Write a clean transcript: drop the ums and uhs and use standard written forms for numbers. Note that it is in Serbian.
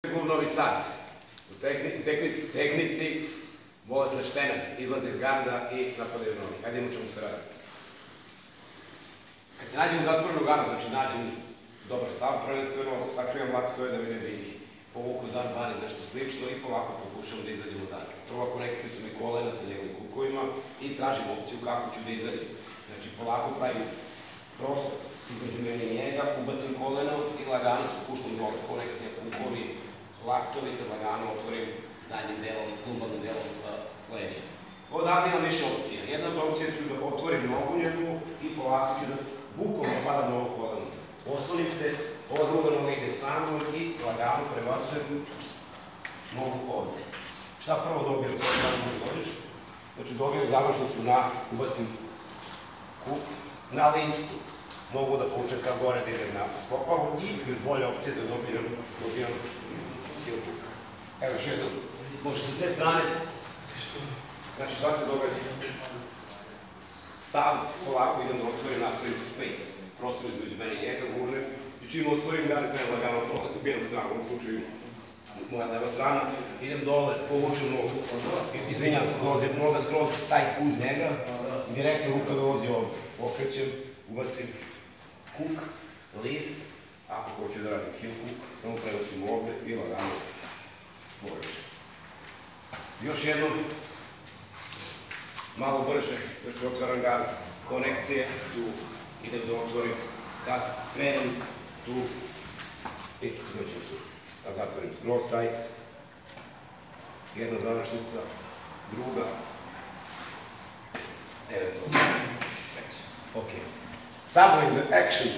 Klub Novi Sad. U tehnici bolesna štenat, izlazi iz garda i napadaju noge. Hajde imamo čemu se radi. Kad se nađem u zatvorenom gardu, znači nađem dobar stav, prvenstveno sakrivam laktove da mi ne bi povuku zar bani nešto slično i polako pokušam da izađem odatle. Prva korekcija su mi kolena sa njegovim kukovima i tražim opciju kako ću da izađem. Znači polako pravim prostor između mene i njega, ubacim koleno i lagano spuštam dole. Korekcija kukovi, laktovi se lagano otvorim zadnjim delom, lumbalnim delom leđa. Odavde imam više opcija. Jedna od opcija ću da otvorim nogu njegovu i polako ću da bukvalno padam na ovo koleno. Oslonim se, ova druga noga ide sa mnom i lagano prebacujem nogu ovde. Šta prvo dobijem? Znači dobijem završnicu na, ubacim kuk na listu. Mogu da počekam gore da idem na stopalo i još bolja opcija da dobijam heel hook. Evo još jednom, može sa te strane, znači šta se događa? Stav, polako idem da otvorim, napravim space, prostor između mene i njega, gurnem, i čim otvorim, ja ne krenu lagano prolazim, bijem stranu, u ovom slučaju moja leva strana, idem dole, povučem nogu, izvinjam se, dolazim noga skroz taj uz njega, direktno ruka dolazi ovdje, okrećem, ubacim kuk, list, ako hoću da radim heel hook, samo prebacim ovde i lagano površem. Još jednom, malo brže, znači otvaram gard, konekcije, tu idem da otvorim, kad krenem, tu i dođem tu. Sad zatvorim skroz tight, jedna završnica, druga, eventualno, treća. Ok. Sad in the action.